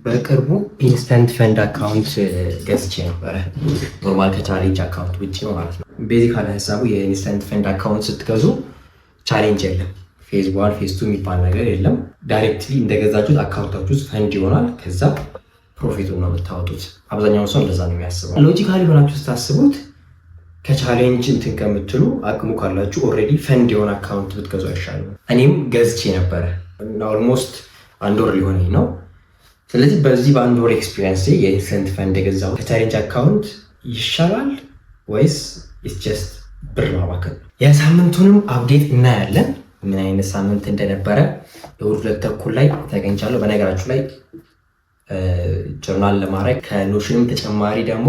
በቅርቡ ኢንስተንት ፈንድ አካውንት ገዝቼ ነበረ። ኖርማል ከቻሌንጅ አካውንት ውጭ ማለት ነው። ቤዚካሊ ሀሳቡ የኢንስተንት ፈንድ አካውንት ስትገዙ ቻሌንጅ የለም፣ ፌዝ 1 ፌዝ 2 የሚባል ነገር የለም። ዳይሬክትሊ እንደገዛችሁት አካውንታችሁ ውስጥ ፈንድ ይሆናል። ከዛ ፕሮፊቱን ነው የምታወጡት። አብዛኛው ሰው እንደዛ ነው የሚያስበው። ሎጂካሊ ሆናችሁ ስታስቡት ከቻሌንጅ እንትን ከምትሉ አቅሙ ካላችሁ ኦልሬዲ ፈንድ የሆነ አካውንት ብትገዙ አይሻልም? እኔም ገዝቼ ነበረ እና ኦልሞስት 1 ወር ሊሆነኝ ነው። ስለዚህ በዚህ በ1 ወር ኤክስፒሪየንስ የኢንስተንት ፈንድ የገዛው ከቻሌንጅ አካውንት ይሻላል ወይስ ኢትስ ጀስት ብር ማባከን? የሳምንቱንም አፕዴት እናያለን፣ ምን አይነት ሳምንት እንደነበረ። እሑድ 2 ተኩል ላይ ተገኝቻለሁ። በነገራችሁ ላይ ጆርናል ለማድረግ ከኖሽንም ተጨማሪ ደግሞ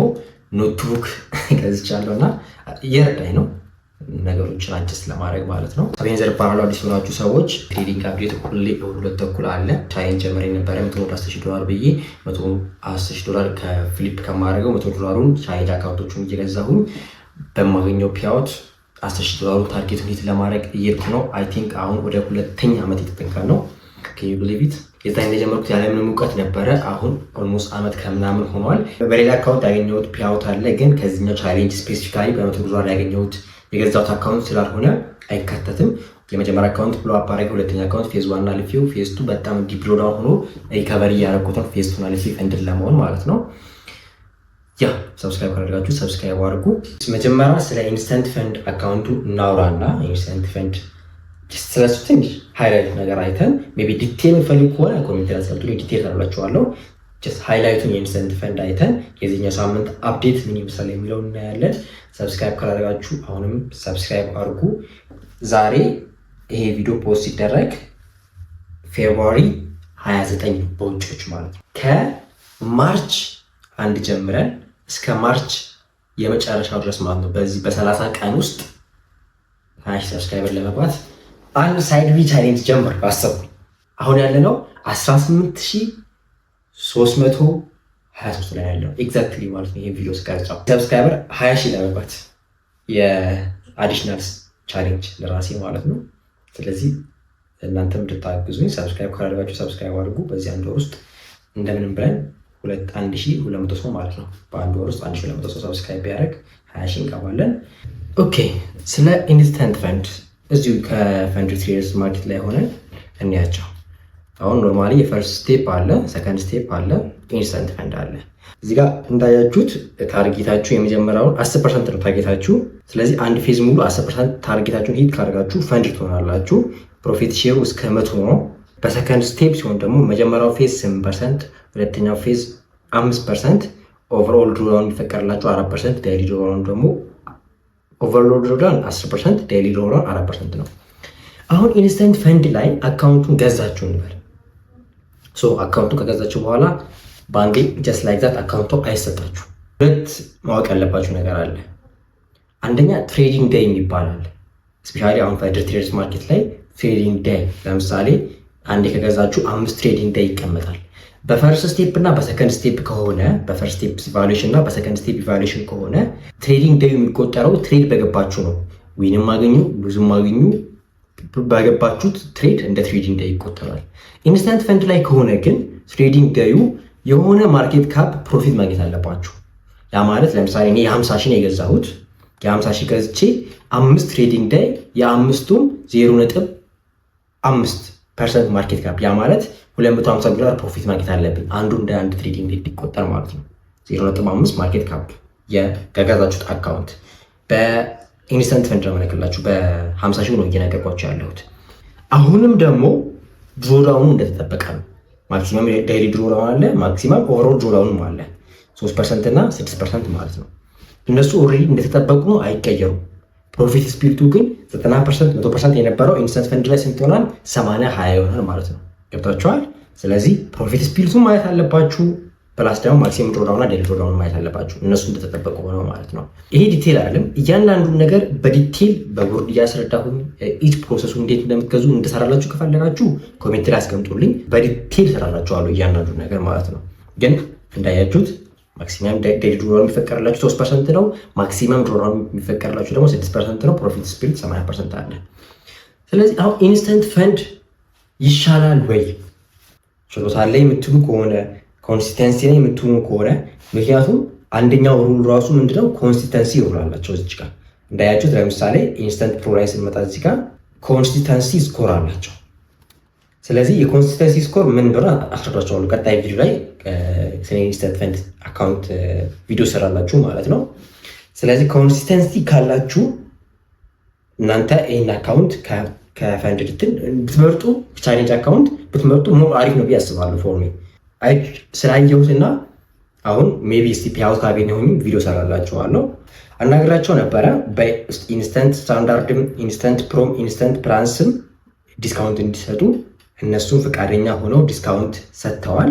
ኖትቡክ ገዝቻለሁ እና እየረዳኝ ነው ነገሮችን አጀስት ለማድረግ ማለት ነው። አቤኔዘር እባላለሁ። አዲስ የሆናችሁ ሰዎች ትሬዲንግ አፕዴት ሁሌ እሑድ 2 ተኩል አለ። ቻሌንጅ ጀምሬ ነበረ $110,000 ብዬ $110,000 ከፍሊፕ ከማድረገው $100,000ን ቻሌንጅ አካውንቶቹን እየገዛሁኝ በማገኘው ፒያውት $10,000 ታርጌቱን ሂት ለማድረግ እየሄድኩ ነው። አይ ቲንክ አሁን ወደ 2ኛ ዓመት የተጠጋ ነው። ከዩ ብሊቭ ኢት የዛ እንደጀመርኩት ያለምንም እውቀት ነበረ። አሁን ኦልሞስት ዓመት ከምናምን ሆኗል። በሌላ አካውንት ያገኘሁት ፒያውት አለ፣ ግን ከዚህኛው ቻሌንጅ ስፔሲፊካሊ $100,000 ያገኘሁት የገዛሁት አካውንት ስላልሆነ አይካተትም። የመጀመሪያ አካውንት ብሎ አባረገ፣ ሁለተኛ አካውንት ፌዝ 1 አልፌው፣ ፌዝ 2 በጣም ዲፕሎዳ ሆኖ ሪከቨሪ እያደረኩት ነው። ፌዝ 2 አልፌ ፈንድን ለመሆን ማለት ነው። ያ ሰብስክራይብ ካደረጋችሁ ሰብስክራይብ አድርጉ። መጀመሪያ ስለ ኢንስተንት ፈንድ አካውንቱ እናውራና ኢንስተንት ፈንድ ስለሱ ትንሽ ሃይላይት ነገር አይተን ሜይ ቢ ዲቴል የምትፈልጉ ከሆነ ኮሜንት ላይ አስቀምጡልኝ፣ ዲቴል ታላችኋለሁ። ጀስት ሃይላይቱን የኢንስተንት ፈንድ አይተን የዚህኛው ሳምንት አፕዴት ምን ይመስላል የሚለው እናያለን። ሰብስክራይብ ካላደረጋችሁ አሁንም ሰብስክራይብ አድርጉ። ዛሬ ይሄ ቪዲዮ ፖስት ሲደረግ ፌብሩዋሪ 29 በውጭዎች ማለት ነው። ከማርች 1 ጀምረን እስከ ማርች የመጨረሻው ድረስ ማለት ነው በዚህ በ30 ቀን ውስጥ 20 ሰብስክራይበር ለመግባት አንድ ሳይድ ቢ ቻሌንጅ ጀመርኩ አሰብኩኝ። አሁን ያለነው 18,323 ላይ ያለው ኤግዛክትሊ ማለት ነው። ይሄ ቪዲዮ ስቀርጸው ሰብስክራይበር 20,000 ለመግባት የአዲሽናል ቻሌንጅ ለራሴ ማለት ነው። ስለዚህ እናንተም እንድታግዙኝ ሰብስክራይብ ካላደረጋችሁ ሰብስክራይብ አድርጉ። በዚህ 1 ወር ውስጥ እንደምንም ብለን 1,200 ሰው ማለት ነው በ1 ወር ውስጥ 1,200 ሰው ሰብስክራይብ ቢያደርግ 20,000 እንገባለን። ኦኬ፣ ስለ ኢንስተንት ፈንድ እዚሁ ከፈንድ ትሬደርስ ማርኬት ላይ ሆነን እንያቸው። አሁን ኖርማሊ የፈርስት ስቴፕ አለ፣ ሰከንድ ስቴፕ አለ፣ ኢንስተንት ፈንድ አለ። እዚህ ጋር እንዳያችሁት ታርጌታችሁ የመጀመሪያውን 10% ነው ታርጌታችሁ። ስለዚህ አንድ ፌዝ ሙሉ 10% ታርጌታችሁን ሂት ካደረጋችሁ ፈንድ ትሆናላችሁ። ፕሮፊት ሼሩ እስከ 100 ነው። በሰከንድ ስቴፕ ሲሆን ደግሞ መጀመሪያው ፌዝ 8%፣ ሁለተኛው ፌዝ 5%፣ ኦቨርኦል ድሮዳውን የሚፈቀድላችሁ 4%፣ ዳይሊ ድሮዳውን ደግሞ ኦቨርሎድ ድሮዳውን 10%፣ ዳይሊ ድሮዳውን 4% ነው። አሁን ኢንስተንት ፈንድ ላይ አካውንቱን ገዛችሁ እንበል። ሶ አካውንቱን ከገዛችሁ በኋላ ባንዴ ጀስት ላይክ ዛት አካውንቱ አይሰጣችሁ። ሁለት ማወቅ ያለባችሁ ነገር አለ። አንደኛ ትሬዲንግ ዴይ ይባላል። ስፔሻሊ አሁን ፈንድ ትሬደርስ ማርኬት ላይ ትሬዲንግ ዴይ ለምሳሌ አንዴ ከገዛችሁ 5 ትሬዲንግ ዴይ ይቀመጣል። በፈርስት ስቴፕ እና በሰከንድ ስቴፕ ከሆነ በፈርስት ስቴፕ ኢቫሉዌሽን እና በሰከንድ ስቴፕ ኢቫሉዌሽን ከሆነ ትሬዲንግ ዴይ የሚቆጠረው ትሬድ በገባችሁ ነው። ዊንም ማግኙ ብዙም ማግኙ በገባችሁት ትሬድ እንደ ትሬዲንግ ዴይ ይቆጠራል። ኢንስተንት ፈንድ ላይ ከሆነ ግን ትሬዲንግ ዴዩ የሆነ ማርኬት ካፕ ፕሮፊት ማግኘት አለባችሁ። ያ ማለት ለምሳሌ እኔ የ50,000 ነው የገዛሁት። የ50,000 ገዝቼ 5 ትሬዲንግ ዴይ የ5ቱም 0.5% ማርኬት ካፕ፣ ያ ማለት $250 ፕሮፊት ማግኘት አለብኝ። አንዱ እንደ አንድ ትሬዲንግ ዴይ ሊቆጠር ማለት ነው። 0.5 ማርኬት ካፕ የገዛችሁት አካውንት በኢንስተንት ፈንድ ነው የምነግርላችሁ። በ50,000 ነው እየነገርኳችሁ ያለሁት። አሁንም ደግሞ ድሮዳውኑ እንደተጠበቀ ነው። ማክሲመም ዳይሊ ድሮዳውን አለ፣ ማክሲመም ኦቨርኦል ድሮዳውንም አለ 3% እና 6% ማለት ነው። እነሱ ኦልሬዲ እንደተጠበቁ ነው፣ አይቀየሩም። ፕሮፊት ስፒሪቱ ግን 90% 100% የነበረው ኢንስተንት ፈንድ ላይ ስንት ይሆናል? 80-20 ይሆናል ማለት ነው። ገብታችኋል? ስለዚህ ፕሮፊት ስፒሪቱን ማየት አለባችሁ፣ ፕላስ ደግሞ ማክሲመም ድሮዳውንና ዴይሊ ድሮዳውን ማየት አለባችሁ። እነሱ እንደተጠበቁ ሆነው ማለት ነው። ይሄ ዲቴል አይደለም። እያንዳንዱን ነገር በዲቴል በቦርድ እያስረዳሁኝ ኢች ፕሮሰሱ እንዴት እንደምትገዙ እንድሰራላችሁ ከፈለጋችሁ ኮሜንት ላይ አስቀምጡልኝ። በዲቴል ሰራላችኋለሁ እያንዳንዱን ነገር ማለት ነው። ግን እንዳያችሁት ማክሲመም ዴይሊ ድሮዳውን የሚፈቀድላችሁ 3% ነው። ማክሲመም ድሮዳውን የሚፈቀድላችሁ ደግሞ 6% ነው። ፕሮፊት ስፒሪት 80% አለ። ስለዚህ አሁን ኢንስተንት ፈንድ ይሻላል ወይ ችሎታ ላይ የምትሉ ከሆነ ኮንሲስተንሲ ላይ የምትሆኑ ከሆነ ምክንያቱም አንደኛው ሩል ራሱ ምንድነው ኮንሲስተንሲ ሩል አላቸው እዚች ጋር እንዳያችሁት። ለምሳሌ ኢንስተንት ፕሮ ላይ ስንመጣ እዚህ ጋር ኮንሲስተንሲ ስኮር አላቸው። ስለዚህ የኮንሲስተንሲ ስኮር ምን እንደሆነ አስረዳችኋለሁ ቀጣይ ቪዲዮ ላይ ስለ ኢንስተንት ፈንድ አካውንት ቪዲዮ ሰራላችሁ ማለት ነው። ስለዚህ ኮንሲስተንሲ ካላችሁ እናንተ ይህን አካውንት ከፈንድ ብትመርጡ ቻሌንጅ አካውንት ብትመርጡ ሞር አሪፍ ነው ብዬ አስባለሁ። ፎርሚ ስላየሁትና አሁን ሜቢ እስቲ ፔይአውት ካገኘሁኝ ቪዲዮ ሰራላችኋለሁ። አናግራቸው ነበረ በኢንስተንት ስታንዳርድም ኢንስተንት ፕሮም ኢንስተንት ፕላስም ዲስካውንት እንዲሰጡ እነሱም ፈቃደኛ ሆነው ዲስካውንት ሰጥተዋል።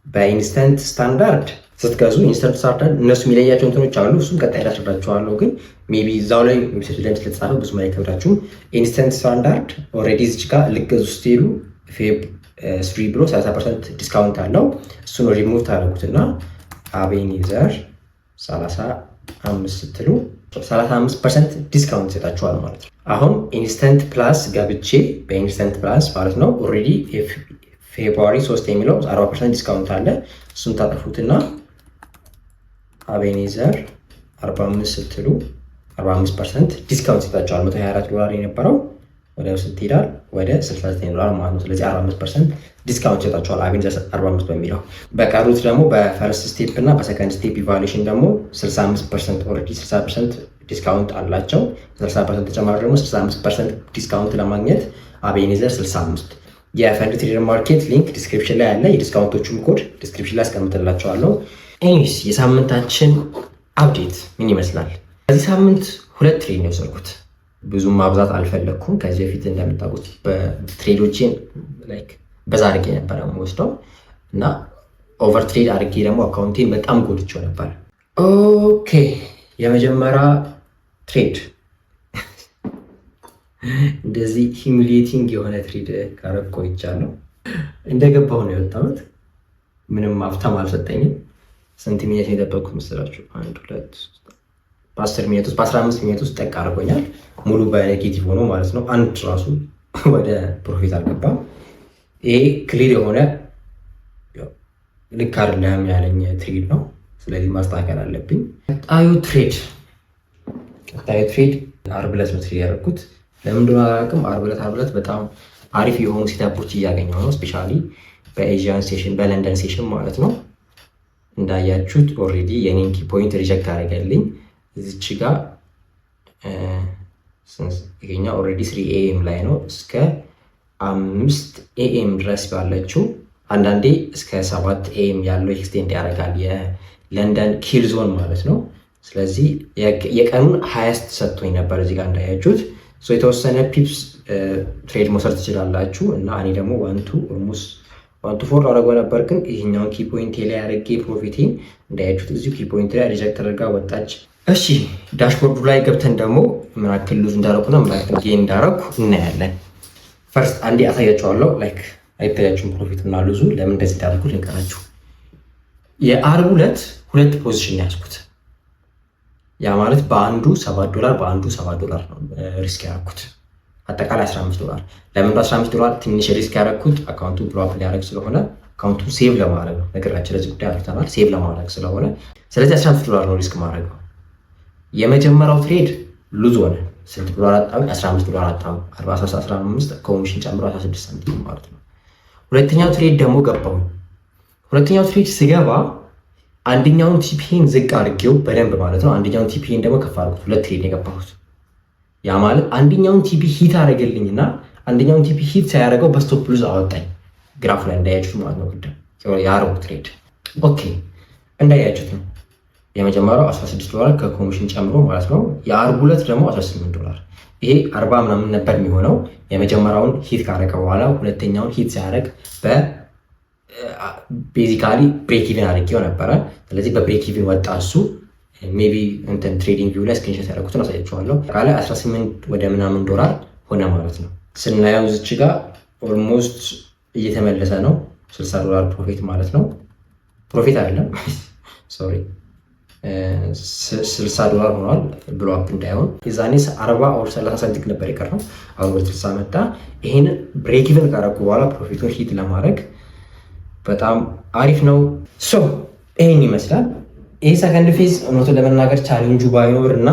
በኢንስተንት ስታንዳርድ ስትገዙ ኢንስተንት ስታንዳርድ እነሱ የሚለያቸው እንትኖች አሉ። እሱም ቀጣይ ላስረዳችኋለሁ። ግን ሜቢ እዛው ላይ ዌብሳይቱ ላይ ስለተጻፈ ብዙ አይከብዳችሁም። ኢንስተንት ስታንዳርድ ኦልሬዲ እዚች ጋር ልትገዙ ስትሄዱ ፌብ 3 ብሎ 30% ዲስካውንት አለው። እሱን ሪሙቭ ታደርጉትና አቤኒዘር 35 ስትሉ 35% ዲስካውንት ይሰጣችኋል ማለት ነው። አሁን ኢንስተንት ፕላስ ገብቼ በኢንስተንት ፕላስ ማለት ነው ኦልሬዲ ፌብሩዋሪ 3 የሚለው 40% ዲስካውንት አለ። እሱን ታጠፉትና አቤኒዘር 45 ስትሉ 45% ዲስካውንት ይሰጣችኋል። $124 የነበረው ወደ ስንት ይሄዳል? ወደ $69 ማለት ነው። ስለዚህ 45% ዲስካውንት ይሰጣችኋል አቤኒዘር 45 በሚለው። በቀሩት ደግሞ በፈርስት ስቴፕ እና በሰከንድ ስቴፕ ኢቫሉዌሽን ደግሞ 65% ኦልሬዲ 60% ዲስካውንት አላቸው። 60% ተጨማሪ ደግሞ 65% ዲስካውንት ለማግኘት አቤኒዘር 65 የፈንድ ትሬደር ማርኬት ሊንክ ዲስክሪፕሽን ላይ አለ። የዲስካውንቶቹም ኮድ ዲስክሪፕሽን ላይ አስቀምጥላቸዋለሁ። ኤኒዌይስ የሳምንታችን አፕዴት ምን ይመስላል? በዚህ ሳምንት 2 ትሬድ ነው የወሰድኩት። ብዙም ማብዛት አልፈለግኩም። ከዚህ በፊት እንደምታውቁት በትሬዶችን በዛ አድርጌ ነበረ ወስደው እና ኦቨር ትሬድ አድርጌ ደግሞ አካውንቴን በጣም ጎድቼው ነበር። ኦኬ የመጀመሪያ ትሬድ እንደዚህ ሂሚሊየቲንግ የሆነ ትሬድ ካረግ ቆይቻለሁ። እንደገባሁ ነው የወጣሁት። ምንም ሀብታም አልሰጠኝም። ስንት ሚኒት የጠበቅኩት መስላችሁ? 1 2 በ10 ሚኒት ውስጥ በ15 ሚኒት ውስጥ ጠቅ አድርጎኛል። ሙሉ በኔጌቲቭ ሆኖ ማለት ነው። አንድ ራሱ ወደ ፕሮፊት አልገባም። ይሄ ክሊር የሆነ ልክ አይደለም ያለኝ ትሬድ ነው። ስለዚህ ማስተካከል አለብኝ። ቀጣዩ ትሬድ ዓርብ ዕለት ነው ትሬድ ያደረኩት። ለምን እንደሆነ አላውቅም። ዓርብ ዕለት በጣም አሪፍ የሆኑ ሴታፖች እያገኘሁ ነው። ስፔሻሊ በኤዥያን ሴሽን በለንደን ሴሽን ማለት ነው። እንዳያችሁት ኦልሬዲ የኔን ኪ ፖይንት ሪጀክት አደረገልኝ። እዚች ጋር ይሄኛ ኦልሬዲ 3 AM ላይ ነው እስከ 5 AM ድረስ ባለችው፣ አንዳንዴ እስከ 7 AM ያለው ኤክስቴንድ ያደርጋል የለንደን ኪል ዞን ማለት ነው። ስለዚህ የቀኑን 20 ሰጥቶኝ ነበር እዚህ ጋር እንዳያችሁት። የተወሰነ ፒፕስ ትሬድ መውሰድ ትችላላችሁ እና እኔ ደግሞ 1-4 አደረገው ነበር። ግን ይህኛውን ኪ ፖይንት ላይ ያደረጌ ፕሮፊቴን እንዳያችሁት እዚሁ ኪ ፖይንት ላይ ሪጀክት ተደርጋ ወጣች። እሺ ዳሽቦርዱ ላይ ገብተን ደግሞ ምን ያክል ሉዝ እንዳደረኩና ምን ያክል ጌን እንዳደረኩ እናያለን። ፈርስት አንዴ አሳያችኋለሁ። አይታያችሁም ፕሮፊት እና ሉዙ ለምን እንደዚህ እንዳደረኩ ልንገራችሁ። የዓርብ ዕለት 2 ፖዚሽን ያዝኩት። ያ ማለት በአንዱ $7 በአንዱ $7 ነው ሪስክ ያደረኩት። አጠቃላይ $15። ለምን $15 ትንሽ ሪስክ ያደረኩት አካውንቱ ብሎክ ሊያደርግ ስለሆነ አካውንቱ ሴቭ ለማድረግ ነው። ነገራችን ለዚህ ጉዳይ አልተናል። ሴቭ ለማድረግ ስለሆነ ስለዚህ $15 ነው ሪስክ ማድረግ ነው። የመጀመሪያው ትሬድ ሉዝ ሆነ። ስንት ዶላር አጣሁ? $15 አጣሁ። 43.15 ኮሚሽን ጨምሮ 16 ሳንቲም ማለት ነው። ሁለተኛው ትሬድ ደግሞ ገባሁ። ሁለተኛው ትሬድ ስገባ አንደኛውን ቲፒን ዝቅ አድርጌው በደንብ ማለት ነው። አንደኛውን ቲፒን ደግሞ ከፍ አድርጉት። 2 ትሬድ የገባሁት ያ ማለት አንደኛውን ቲፒ ሂት አደረገልኝና አንደኛውን ቲፒ ሂት ሳያደርገው በስቶፕ ሉዝ አወጣኝ። ግራፍ ላይ እንዳያችሁት ማለት ነው። ጉዳይ የዓርቡ ትሬድ ኦኬ እንዳያችሁት ነው። የመጀመሪያው $16 ከኮሚሽን ጨምሮ ማለት ነው። የዓርቡ ዕለት ደግሞ $18። ይሄ 40 ምናምን ነበር የሚሆነው። የመጀመሪያውን ሂት ካደረገ በኋላ ሁለተኛውን ሂት ሳያደርግ ቤዚካሊ ብሬክ ኢቨን አድርጌው ነበረ። ስለዚህ በብሬክ ኢቨን ወጣ እሱ። ሜቢ እንትን ትሬዲንግ ቪው ላይ ስክሪንሾት ያደረኩትን አሳያችኋለሁ። ቃለ 18 ወደ ምናምን ዶላር ሆነ ማለት ነው። ስናየው ዝች ጋር ኦልሞስት እየተመለሰ ነው። $60 ፕሮፊት ማለት ነው። ፕሮፊት አይደለም ሶሪ $60 ሆኗል። ብሎ አፕ እንዳይሆን የዛኔ 40 ኦር 30 ሳንቲም ነበር የቀረው። አሁን ወደ 60 መጣ። ይሄን ብሬክ ኢቨን ካደረኩ በኋላ ፕሮፊቱን ሂት ለማድረግ በጣም አሪፍ ነው። ይህን ይመስላል። ይህ ሰከንድ ፌዝ እውነቱን ለመናገር ቻሌንጁ ባይኖር እና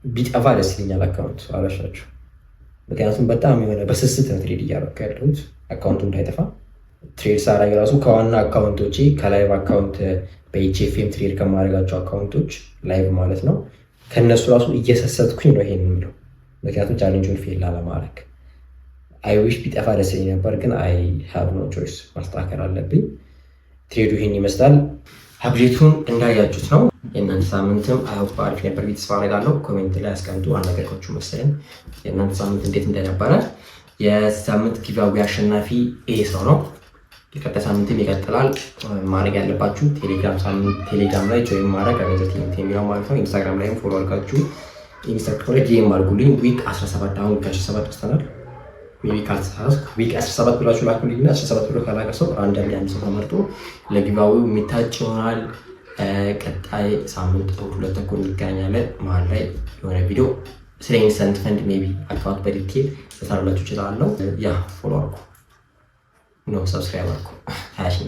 ቢጠፋ ደስ ይለኛል አካውንት አላሻችሁ። ምክንያቱም በጣም የሆነ በስስት ነው ትሬድ እያደረኩ ያለሁት አካውንቱ እንዳይጠፋ። ትሬድ ሳረግ ራሱ ከዋና አካውንቶቼ ከላይቭ አካውንት በኤችኤፍኤም ትሬድ ከማድረጋቸው አካውንቶች ላይቭ ማለት ነው ከእነሱ ራሱ እየሰሰትኩኝ ነው ይሄን የምለው። ምክንያቱም ቻሌንጁን ፌል ላለማድረግ አይዊሽ ቢጠፋ ደስ ይለኝ ነበር፣ ግን አይ ሃቭ ኖ ቾይስ ማስተካከል አለብኝ። ትሬዱ ይሄን ይመስላል። አፕዴቱን እንዳያችሁት ነው። የእናንተ ሳምንትም አይሆፕ አሪፍ ነበር ብዬ ተስፋ አደርጋለሁ። ኮሜንት ላይ አስቀምጡ። አነገርኳችሁ መሰለኝ የእናንተ ሳምንት እንዴት እንደነበረ። የሳምንት ጊቫዌ አሸናፊ ይሄ ሰው ነው። የቀጣይ ሳምንትም ይቀጥላል። ማድረግ ያለባችሁ ቴሌግራም ላይ ጆይን ማድረግ አገዘት የሚለው ማለት ነው። ኢንስታግራም ላይም ፎሎ አድርጋችሁ ኢንስታግራም ላይ ጌም አድርጉልኝ። ዊክ 17 አሁን ከ17 ደስተናል። ዊክ 17 ብላችሁ ላኩልኝ እና 17 ብሎ ከላከ ሰው አንዳንድ ሰው ተመርጦ ለጊቫዌው የሚታጭ ይሆናል። ቀጣይ ሳምንት እሑድ 2 ተኩል እንገናኛለን። መሀል ላይ የሆነ ቪዲዮ ስለ ኢንስተንት ፈንድ ሜይ ቢ አካውንት በዲቴል ልሰራላችሁ እችላለሁ። ያ ፎሎ አድርጉ፣ ሰብስክራይብ አድርጉ። 20 ሺህ